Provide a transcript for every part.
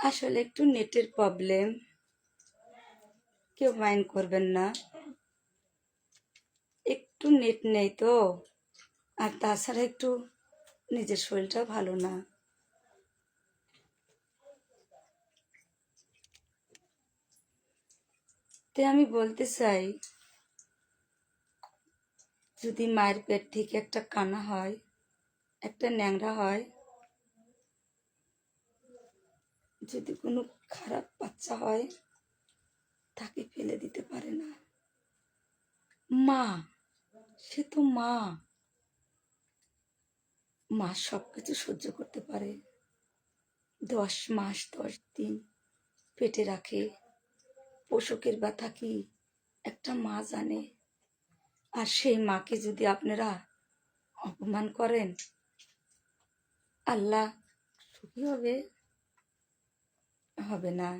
আসলে একটু নেটের প্রবলেম, কেউ মাইন্ড করবেন না। একটু নেট নেই তো, আর তাছাড়া একটু নিজের শরীরটাও ভালো না। তাই আমি বলতে চাই, যদি মায়ের পেট থেকে একটা কানা হয়, একটা ন্যাংরা হয়, যদি কোনো খারাপ বাচ্চা হয়, তাকে ফেলে দিতে পারে না। মা, সে তো মা। মা সব কিছু সহ্য করতে পারে। 10 মাস 10 দিন পেটে রাখে। প্রসবের ব্যথা কি একটা মা জানে। আর সেই মাকে যদি আপনারা অপমান করেন, আল্লাহ সুখী হবে? হবে না।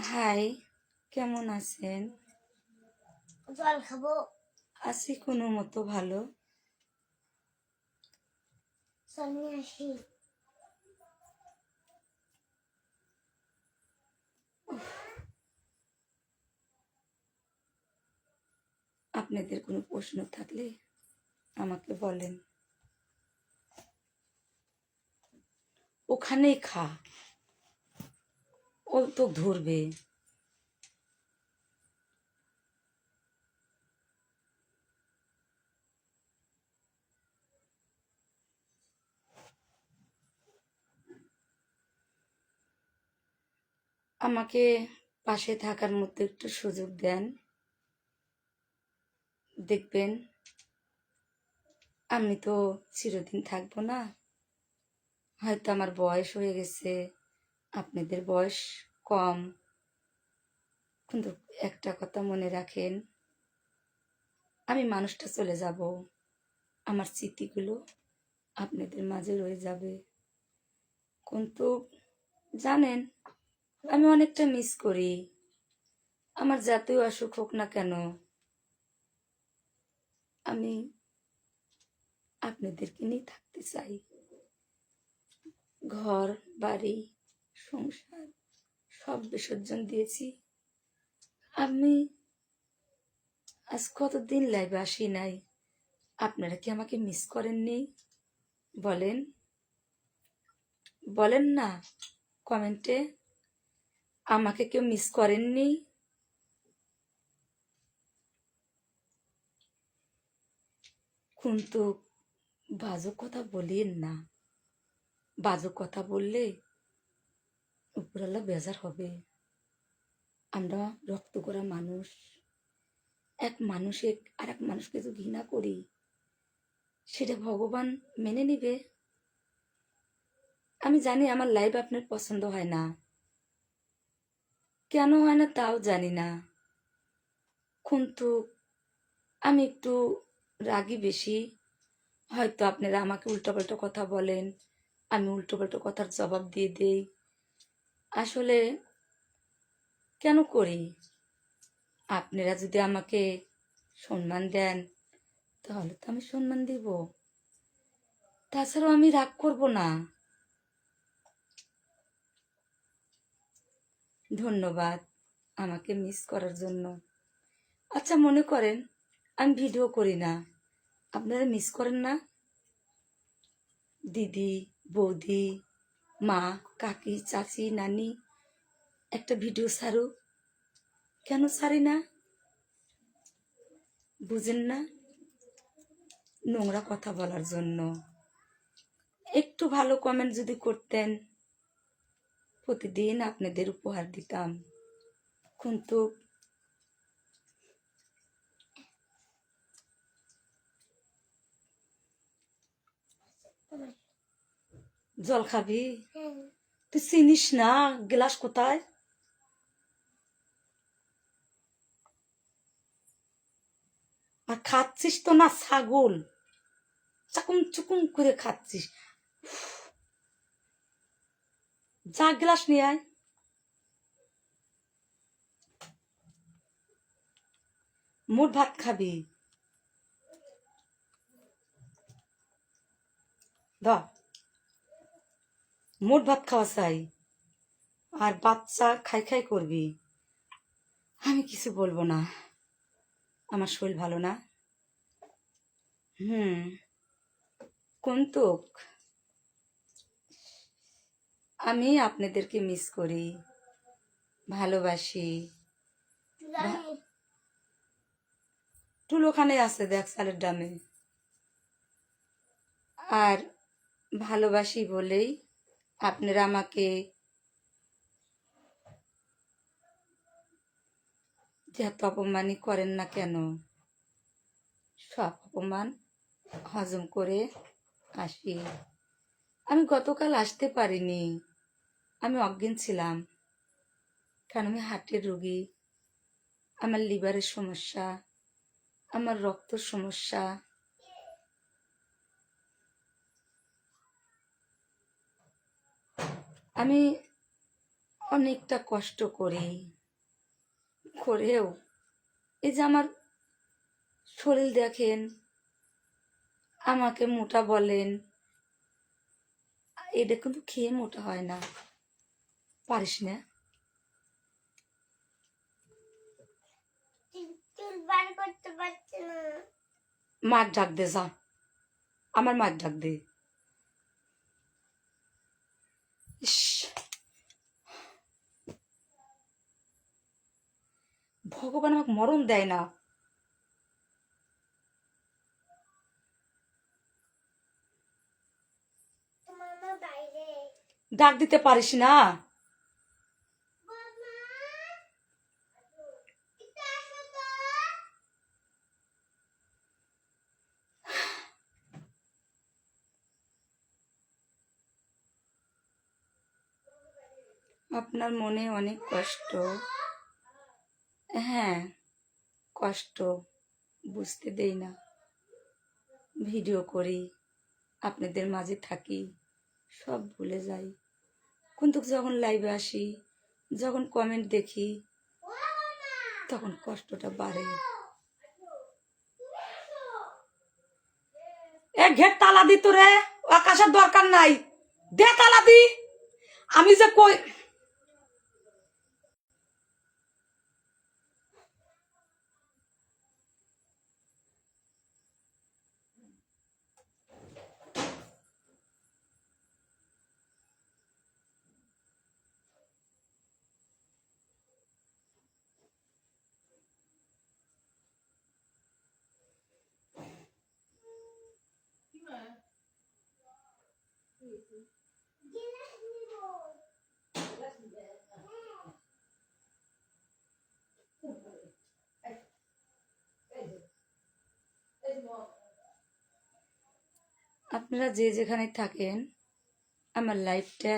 হাই, কেমন আছেন? জল খাবো। আছি কোনো মতো ভালো। চল নিয়ে আসি। আপনাদের কোনো প্রশ্ন থাকলে আমাকে বলেন। ওখানেই খা, ও তো ধরবে। আমাকে পাশে থাকার মতো একটু সুযোগ দেন। দেখবেন আমি তো চিরদিন থাকবো না। হয়তো আমার বয়স হয়ে গেছে, আপনাদের বয়স কম। কিন্তু একটা কথা মনে রাখেন, আমি মানুষটা চলে যাব, আমার স্মৃতিগুলো আপনাদের মাঝে রয়ে যাবে। কিন্তু জানেন, আমি অনেকটা মিস করি। আমার যতই অসুখ হোক না কেন, আমি আপনাদেরকে নিয়ে থাকতে চাই। ঘর বাড়ি সংসার সব বিসর্জন দিয়েছি। আমি আজ কতদিন লাইভে আসি নাই, আপনারা কি আমাকে মিস করেননি? বলেন, বলেন না কমেন্টে, আমাকে কেউ মিস করেননি? কিন্তু বাজে কথা বলিয়েন না। বাজে কথা বললে উপরালা বেজার হবে। আমরা রক্ত করা মানুষ। এক মানুষে আর এক মানুষকে যদি ঘৃণা করি, সেটা ভগবান মেনে নিবে? আমি জানি আমার লাইফ আপনার পছন্দ হয় না, কেন হয় না তাও জানি না। কিন্তু আমি একটু রাগী বেশি। হয়তো আপনারা আমাকে উল্টোপাল্টা কথা বলেন, আমি উল্টোপাল্টা কথার জবাব দিয়ে দেই। আসলে কেন করি? আপনারা যদি আমাকে সম্মান দেন, তাহলে তো আমি সম্মান দিব। তাছাড়াও আমি রাগ করব না। ধন্যবাদ আমাকে মিস করার জন্য। আচ্ছা, মনে করেন আমি ভিডিও করি না, আপনারা মিস করেন না? দিদি, বৌদি, মা, কাকি, চাচি, নানি একটা ভিডিও ছাড়ু, কেন ছাড়ি না? বুঝেন না? নোংরা কথা বলার জন্য। একটু ভালো কমেন্ট যদি করতেন, প্রতিদিন আপনাদের উপহার দিতাম। কিন্তু জল খাবি? তুই চিনিস না গ্লাস কোথায়? আর খাচ্ছিস তো না ছাগল, চাকুম চুকুম করে খাচ্ছিস। যা গ্লাস নিয়ে আয়। মোট ভাত খাবি? ধর। মোট ভাত খাওয়া চাই, আর বাচ্চা খাই খাই করবি। আমি কিছু বলবো না, আমার শরীর ভালো না। কুন্তুক, আমি আপনাদেরকে মিস করি, ভালোবাসি। জানি টুল ওখানে আছে, দেখ চালের ডামে। আর ভালোবাসি বলেই আপনারা আমাকে যত অপমানই করেন না কেন, সব অপমান হজম করে আসি। আমি গতকাল আসতে পারিনি, আমি অজ্ঞান ছিলাম, কারণ আমি হার্টের রোগী, আমার লিভারের সমস্যা, আমার রক্তর সমস্যা। আমি অনেকটা কষ্ট করি, করেও এই যে আমার শরীর দেখেন, আমাকে মোটা বলেন, এটা কিন্তু খেয়ে মোটা হয় না, পারিস না। চুল বার করতে পারছি না। মার ডাক দে, যা আমার মার ডাক দে। ইস, ভগবান আমাকে মরণ দেয় না। তোমার মা বাইরে। ডাক দিতে পারিস না। বৌমা, একটু আসো তো। আপনার মনে অনেক কষ্ট। হ্যাঁ, কষ্ট বুঝতে দেই না, ভিডিও করি, আপনাদের মাঝে থাকি, সব ভুলে যাই। কিন্তু যখন লাইভে আসি, যখন কমেন্ট দেখি, তখন কষ্টটা বাড়ে। এ ঘের তালা দি তোরে, আকাশের দরকার নাই, দে তালা দি। আমি যে কই, গিলাস নিবো। আপনারা যে যেখানে থাকেন, আমার লাইভটা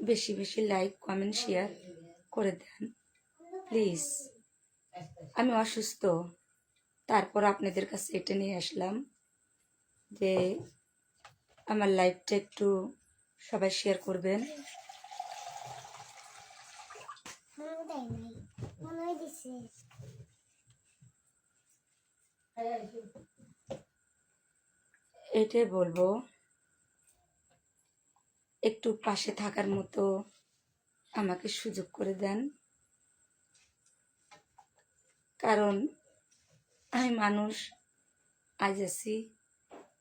বেশি বেশি লাইক কমেন্ট শেয়ার করে দেন প্লিজ। আমি অসুস্থ, তারপর আপনাদের কাছে এটা নিয়ে আসলাম যে আমার লাইভটা একটু সবাই শেয়ার করবেন। মনে দেয় নাই, মনে হয় দিছে। এটাই বলবো, একটু পাশে থাকার মতো আমাকে সুযোগ করে দেন, কারণ আমি মানুষ, আজ আছি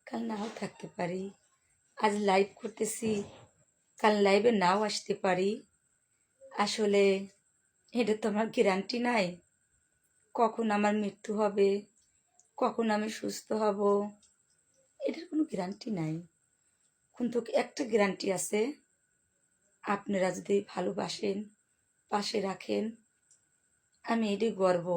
কাল নাও থাকতে পারি, আজ লাইভ করতেছি কাল লাইভে নাও আসতে পারি। আসলে এটা তো আমার গ্যারান্টি নাই কখন আমার মৃত্যু হবে, কখন আমি সুস্থ হব, এটার কোনো গ্যারান্টি নাই। কিন্তু একটা গ্যারান্টি আছে, আপনারা যদি ভালোবাসেন, পাশে রাখেন, আমি এটাই গর্ব।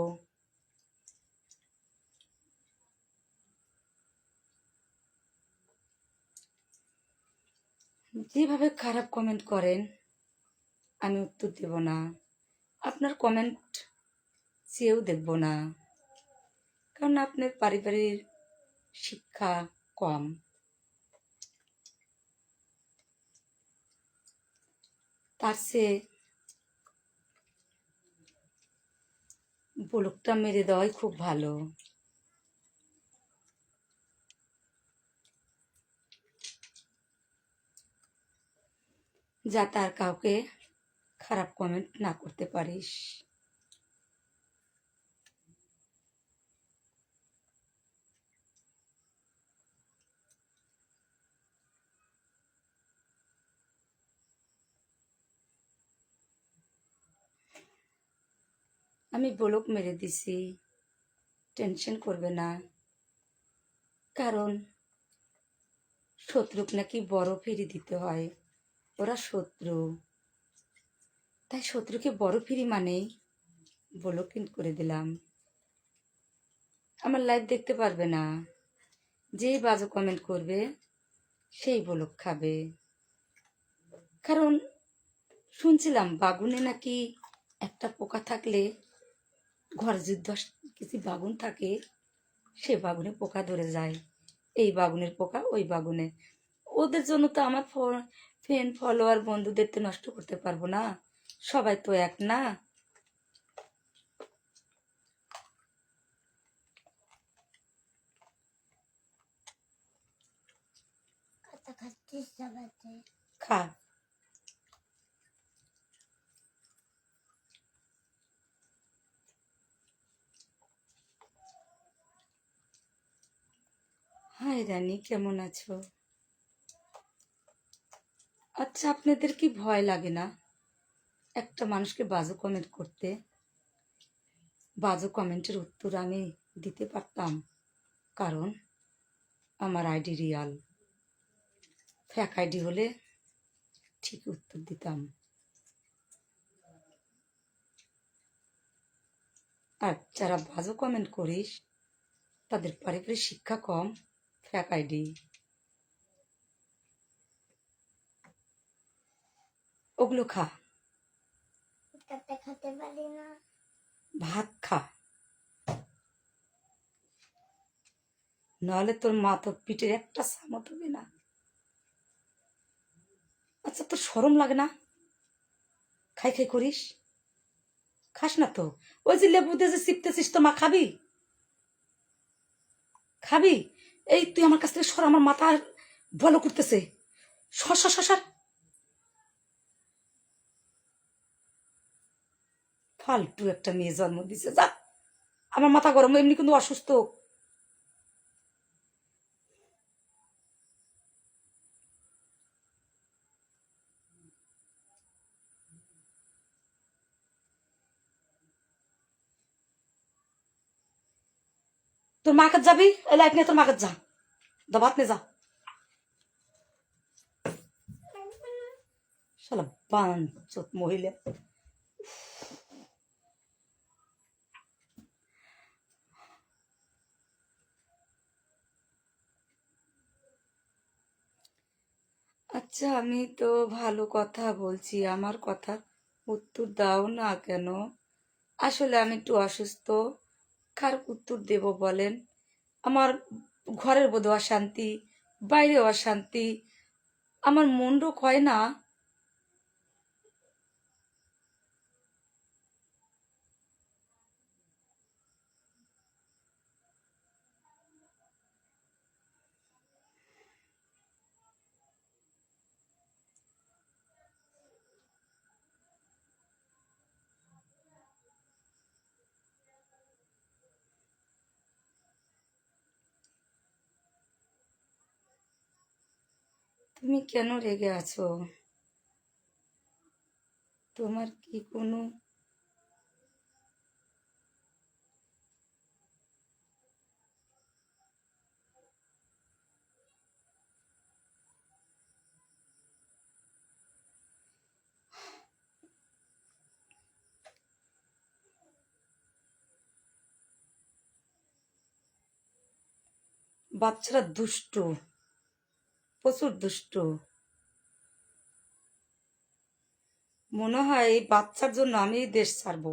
যেভাবে খারাপ কমেন্ট করেন, আমি উত্তর দেব না, আপনার কমেন্ট চেয়েও দেখব না, কারণ আপনার পারিবারিক শিক্ষা কম। তার চেয়ে বলুকটা মেরে দেওয়াই খুব ভালো। যাতে আর কাউকে খারাপ কমেন্ট না করতে পারিস। আমি ব্লক মেরে দিছি, টেনশন করবে না। কারণ শত্রুকে নাকি বড় ফিরি দিতে হয়, ওরা শত্রু, তাই শত্রুকে বড় ফিরি মানেই ব্লক করে দিলাম। আমার লাইভ দেখতে পারবে না, যেই বাজে কমেন্ট করবে সেই ব্লক খাবে। কারণ শুনছিলাম বাগুনে নাকি একটা পোকা থাকলে, ঘরে যদি 10 কেজি বাগুন থাকে, সে বাগুনে পোকা ধরে যায়। এই বাগুনের পোকা ওই বাগুনে। ওদের জন্য তো আমার ফ্রেন্ড ফলোয়ার বন্ধুদের তো নষ্ট করতে পারবো না, সবাই তো এক না। কথা খাচ্ছিস সবাইতে। খা। হাই রানী, কেমন আছো? আচ্ছা, আপনাদের কি ভয় লাগে না একটা মানুষকে বাজে কমেন্ট করতে? বাজে কমেন্টের উত্তর আমি দিতে পারতাম, কারণ আমার আইডি রিয়াল। ফেক আইডি হলে ঠিক উত্তর দিতাম। আর যারা বাজে কমেন্ট করিস তাদের পারিবারিক শিক্ষা কম, ফেক আইডি। ওগুলো খা, কাতে খেতে পারি না। ভাত খা, নাহলে তোর মা তো পিঠের একটা সামত হবে না। আচ্ছা, তোর শরম লাগে না? খাই খাই করিস, খাস না তো? ওই যে লেবু দিয়ে যে চিপতেছিস, তো মা খাবি? খাবি? এই তুই আমার কাছ থেকে সর, আমার মাথা বলো করতেছে। সর সর সর সর। ফালতু একটা মেয়ে জন্ম দিছে, যা। আমার মাথা গরম, এমনি কিন্তু অসুস্থ। তোর মা কাছে যাবি, এই লাইট নিয়ে তোর মা কাছে যা, ভাত নিয়ে যা। শালা বাঞ্চোত মহিলা। আচ্ছা, আমি তো ভালো কথা বলছি, আমার কথা উত্তর দাও না কেন? আসলে আমি একটু অসুস্থ, কার উত্তর দেব বলেন? আমার ঘরের বোধ অশান্তি, বাইরে অশান্তি, আমার মনও কয় না। তুমি কেন রেগে আছো? তোমার কি কোনো বাচ্চারা দুষ্টু, প্রচুর দুষ্টু। মনে হয় এই বাচ্চার জন্য আমি এই দেশ ছাড়বো।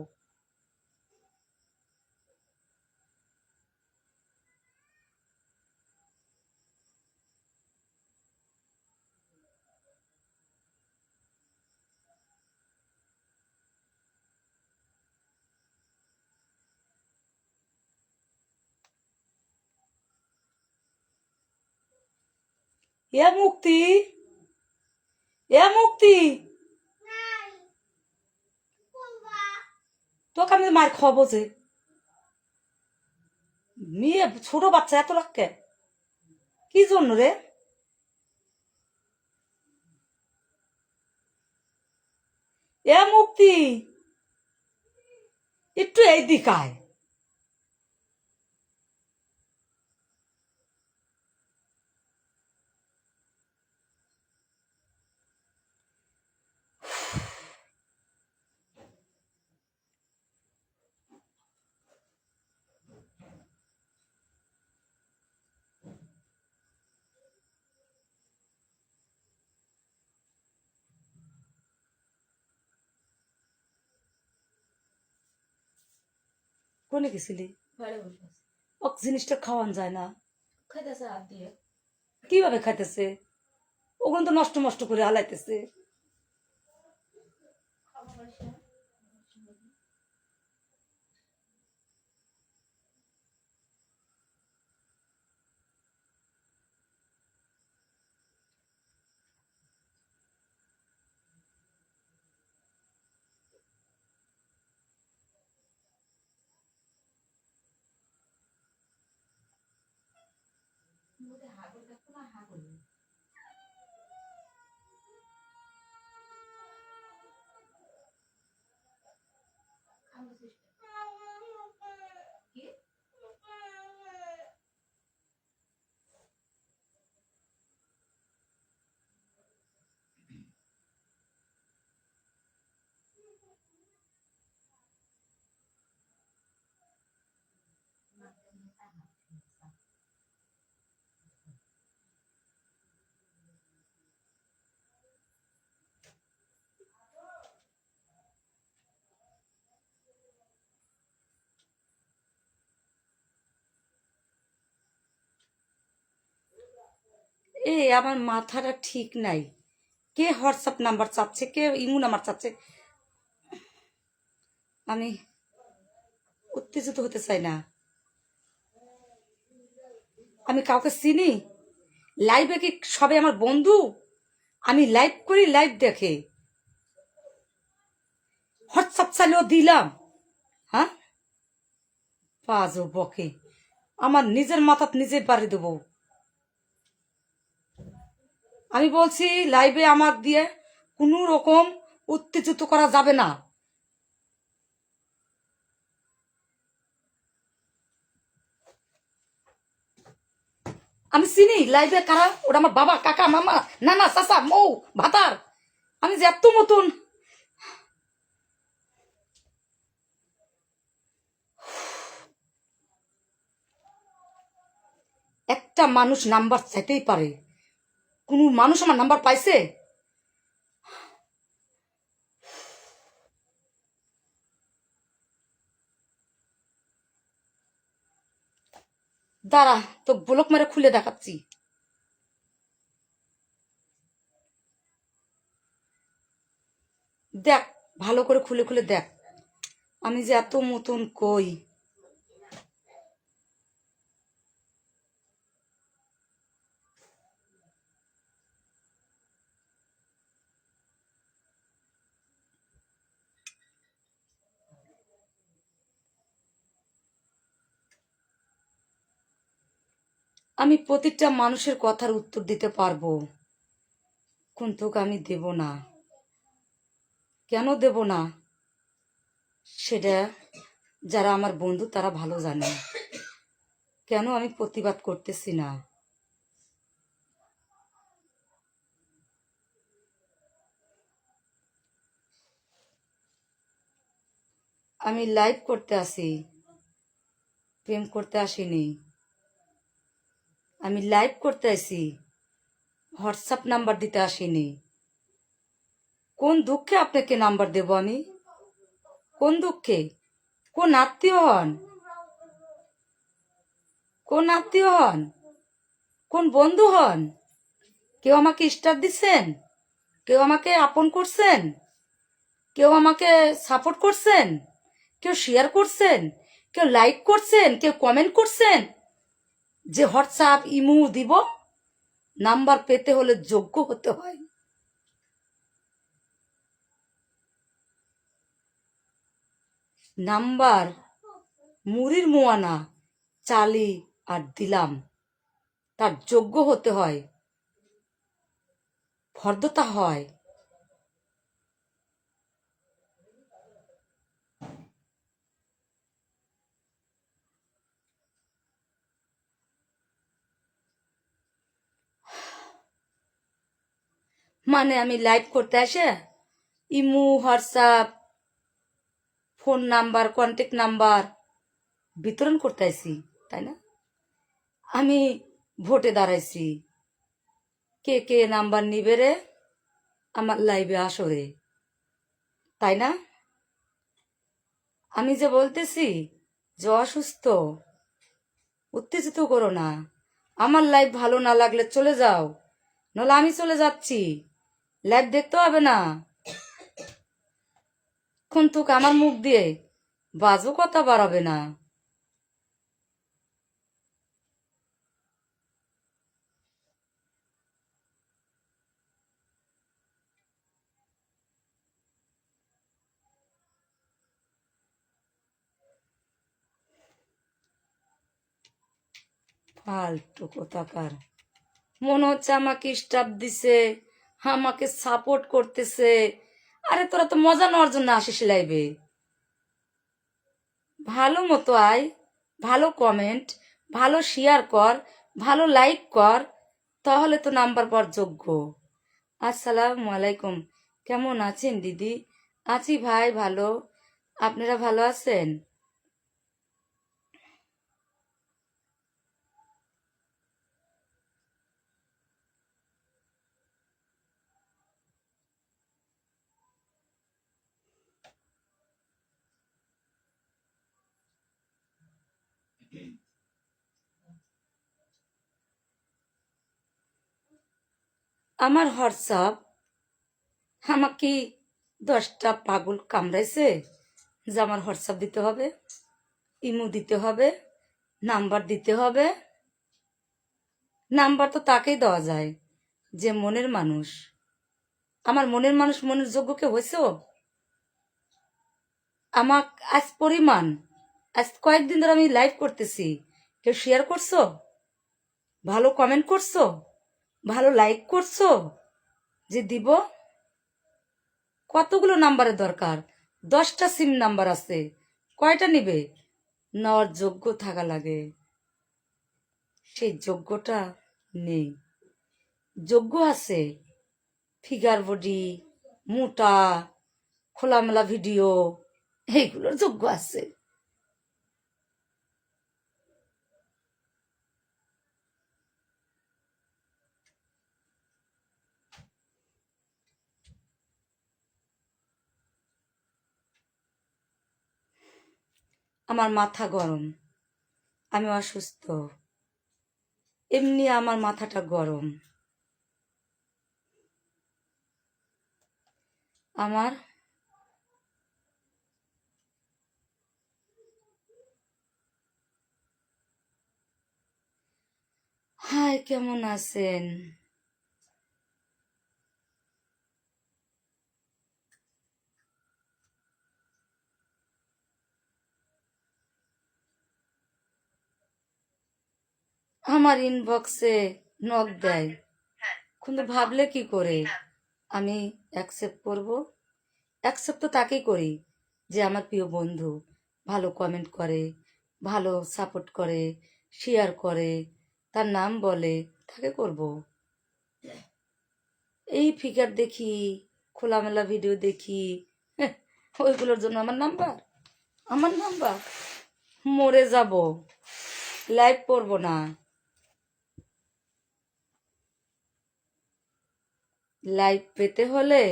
এ মুক্তি, এ মুক্তি, নাই কোনবা তোকে আমি মার খাবো যে। মেয়ে ছোট বাচ্চা এত রাখকে কি জন্য রে? এ মুক্তি, একটু এই দিকায়। কোনে গেছিলি? ও জিনিসটা খাওয়ান যায় না। কিভাবে খাইতেছে? ওগুলো তো নষ্ট নষ্ট করে হালাইতেছে। আমার মাথাটা ঠিক নাই। কে হোয়াটসঅ্যাপ নাম্বার চাচ্ছে, কে ইমো নাম্বার চাচ্ছে? আমি উত্তেজিত হতে চাই না। আমি কাউকে চিনি? লাইভে কি সবে আমার বন্ধু? আমি লাইভ করি, লাইভ দেখে। হোয়াটসঅ্যাপ চালিয়েও দিলাম। হ্যাঁ, পাজো বকে। আমার নিজের মাথাত নিজে বাড়ি দেবো। আমি বলছি লাইভে আমার দিয়ে কোনো রকম উত্তেজিত করা যাবে না। আমি চিনি লাইভে কারা? ওটা আমার বাবা, কাকা, মামা, নানা, চাচা, মৌ, ভাতার। আমি যে এত মতন একটা মানুষ নাম্বার চাইতেই পারে। কোন মানুষ আমার নাম্বার পাইছে? দাঁড়া, তো ব্লক মেরে খুলে দেখাচ্ছি। দেখ, ভালো করে খুলে খুলে দেখ। আমি যে এত মতন কই। আমি প্রতিটা মানুষের কথার উত্তর দিতে পারবো, কিন্তু আমি দেব না। কেন দেব না সেটা যারা আমার বন্ধু তারা ভালো জানে। কেন আমি প্রতিবাদ করতেছি না? আমি লাইভ করতে আসি, প্রেম করতে আসিনি। আমি লাইভ করতে আসি, হোয়াটসঅ্যাপ নাম্বার দিতে আসিনি। কোন দুঃখে আপনাকে নাম্বার দেব আমি? কোন দুঃখে? কোন আত্মীয় হন? কোন আত্মীয় হন? কোন বন্ধু হন? কেউ আমাকে স্টার দিচ্ছেন? কেউ আমাকে আপন করছেন? কেউ আমাকে সাপোর্ট করছেন? কেউ শেয়ার করছেন? কেউ লাইক করছেন? কেউ কমেন্ট করছেন? যে হোয়াটসঅ্যাপ ইমো দিব? নাম্বার পেতে হলে যোগ্য হতে হয়। নাম্বার মুড়ির মোয়ানা চালি আর দিলাম, তার যোগ্য হতে হয়, ফর্দতা হয়। মানে আমি লাইভ করতে আসে ইমু, WhatsApp, phone number, contact number বিতরণ করতে আসি, তাই না? আমি ভোটে দাঁড়াইছি, কে কে নাম্বার নিবে রে আমার লাইভে আসরে, তাই না? আমি যে বলতেছি যে অসুস্থ, উত্তেজিত করো না। আমার লাইভ ভালো না লাগলে চলে যাও, নাহলে আমি চলে যাচ্ছি। লাইভ দেখতে হবে না। কিন্তু আমার মুখ দিয়ে বাজু কথা বাড়াবে না। ফালতু কোথাকার। মনে হচ্ছে আমাকে স্টাফ দিছে, আমাকে সাপোর্ট করতেছে। আরে তোরা তো মজা নেওয়ার জন্য আসিস লাইভে। ভালো মতো আয়, ভালো কমেন্ট, ভালো শেয়ার কর, ভালো লাইক কর, তাহলে তো নাম্বার পাওয়ার যোগ্য। আসসালামু আলাইকুম। কেমন আছেন দিদি? আছি ভাই ভালো। আপনারা ভালো আছেন? আমার হোয়াটসঅ্যাপ আমাকে 10টা পাগল কামড়াইছে যে আমার হোয়াটসঅ্যাপ দিতে হবে, ইমো দিতে হবে, নাম্বার দিতে হবে। নাম্বার তো তাকেই দেওয়া যায় যে মনের মানুষ। আমার মনের মানুষ মনের যোগ্য কে হয়েছ? আমার আজ পরিমাণ, আজ কয়েকদিন ধরে আমি লাইভ করতেছি, কেউ শেয়ার করছো, ভালো কমেন্ট করছো, ভালো লাইক করছো যে দিব? কতগুলো নাম্বারের দরকার? 10টা সিম নাম্বার আছে, কয়টা নিবে? নেওয়ার যোগ্য থাকা লাগে, সেই যোগ্যটা নেই। যোগ্য আছে ফিগার বডি, মোটা, খোলামেলা ভিডিও, এইগুলোর যোগ্য আছে। আমার মাথা গরম, আমি অসুস্থ, এমনি আমার মাথাটা গরম। আমার হাই, কেমন আছেন? আমার ইনবক্সে নক দেয়, কিন্তু ভাবলে কি করে আমি অ্যাকসেপ্ট করব? অ্যাকসেপ্ট তো তাকেই করি যে আমার প্রিয় বন্ধু, ভালো কমেন্ট করে, ভালো সাপোর্ট করে, শেয়ার করে, তার নাম বলে, তাকে করব। এই ফিগার দেখি, খোলামেলা ভিডিও দেখি, হ্যাঁ, ওইগুলোর জন্য আমার নাম্বার মরে যাব, লাইভ করব না। লাইভ পেতে হলে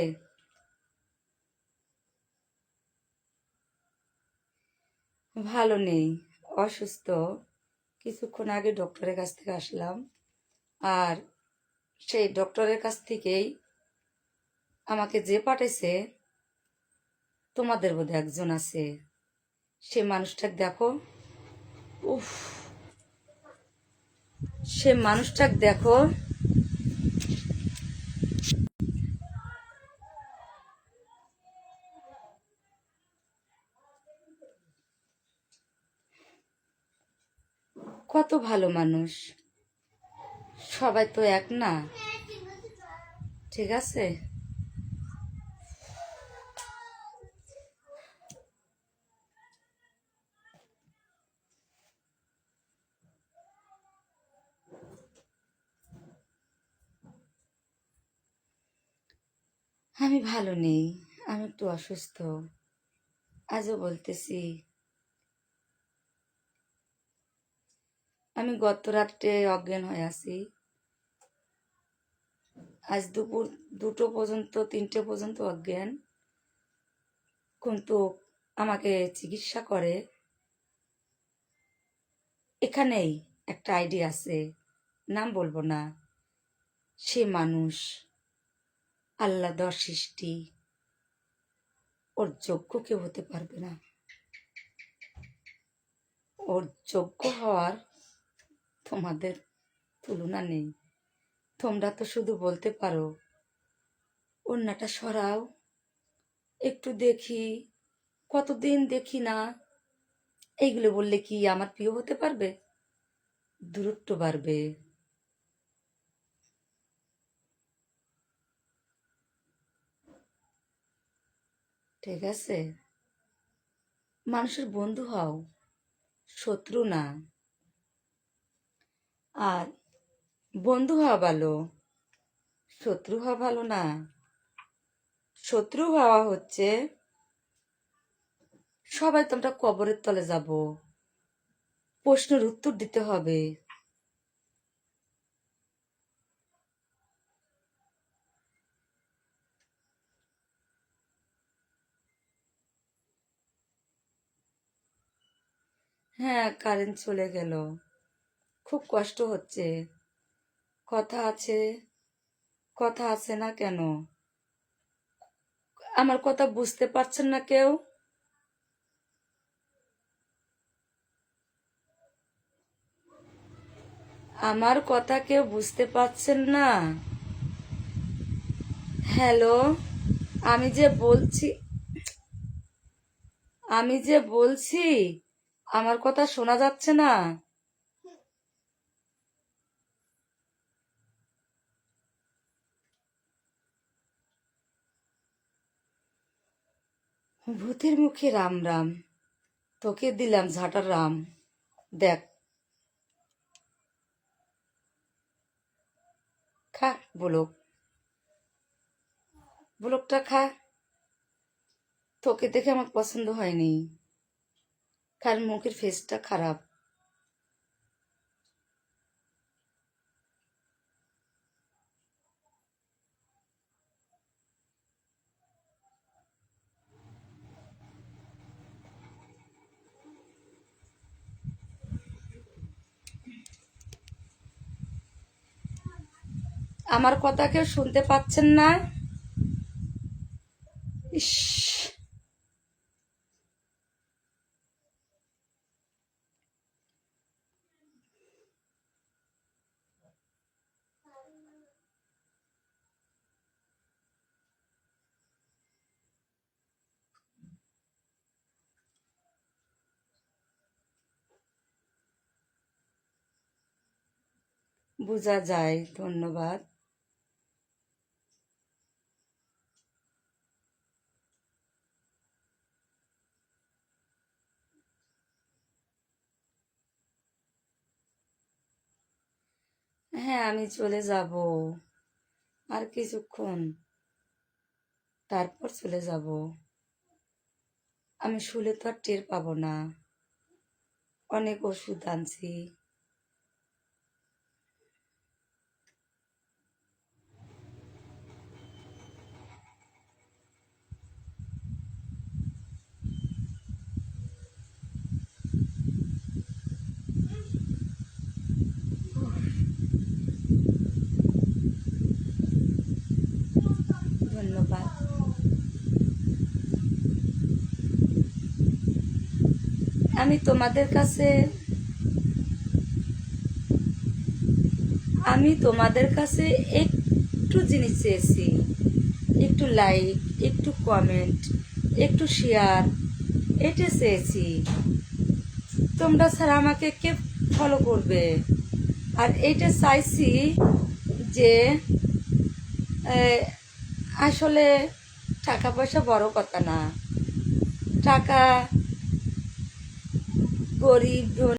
ভালো নেই, অসুস্থ। কিছুক্ষণ আগে ডক্টরের কাছ থেকে আসলাম, আর সেই ডক্টরের কাছ থেকেই আমাকে যে পাঠাইছে, তোমাদের বোধ একজন আছে, সে মানুষটাকে দেখো। উফ, সে মানুষটাকে দেখো। কত ভালো মানুষ, সবাই তো এক না, ঠিক আছে? আমি ভালো নেই, আমি একটু অসুস্থ। আজও বলতেছি, আমি গত রাত্রে অজ্ঞান হয়ে আছি। আজ দুপুর 2টো পর্যন্ত 3টে পর্যন্ত অজ্ঞান, কিন্তু আমাকে চিকিৎসা করে এখানেই একটা আইডি আছে, নাম বলবো না। সে মানুষ আল্লাহ দর সৃষ্টি, ওর যোগ্য কেউ হতে পারবে না। ওর যোগ্য হওয়ার তোমাদের তুলনা নেই। তোমরা তো শুধু বলতে পারো ওড়নাটা সরাও, একটু দেখি, কতদিন দেখি না। এইগুলো বললে কি আমার প্রিয় হতে পারবে? দূরত্ব বাড়বে। ঠিক আছে? মানুষের বন্ধু হও, শত্রু না। আর বন্ধু হওয়া ভালো, শত্রু হওয়া ভালো না। শত্রু হওয়া হচ্ছে সবাই তোমরা কবরের তলে যাব, প্রশ্নের উত্তর দিতে হবে। হ্যাঁ, কারেন্ট চলে গেল, খুব কষ্ট হচ্ছে। কথা আছে, কথা আছে না কেন? আমার কথা বুঝতে পারছেন না কেউ? আমার কথা কেউ বুঝতে পারছেন না? হ্যালো, আমি যে বলছি, আমি যে বলছি, আমার কথা শোনা যাচ্ছে না? ভূতের মুখে রাম রাম, তোকে দিলাম ঝাঁটার রাম। দেখ, খা ব্লক, ব্লকটা খা। তোকে দেখে আমার পছন্দ হয়নি, কারণ মুখের ফেসটা খারাপ। আমার কথা কেউ শুনতে পাচ্ছেন না? ইস, বোঝা যায়। ধন্যবাদ। হ্যাঁ, আমি চলে যাব আর কিছুক্ষণ, তারপর চলে যাব। আমি শুলে তো আর টের পাবো না। অনেক ওষুধ আনছি। ধন্যবাদ। আমি তোমাদের কাছে, আমি তোমাদের কাছে একটু জিনিস চেয়েছি, একটু লাইক, একটু কমেন্ট, একটু শেয়ার, এটা চেয়েছি। তোমরা ছাড়া আমাকে কে ফলো করবে। আর এইটা চাইছি যে আসলে টাকা পয়সা বড় কথা না, টাকা গরিব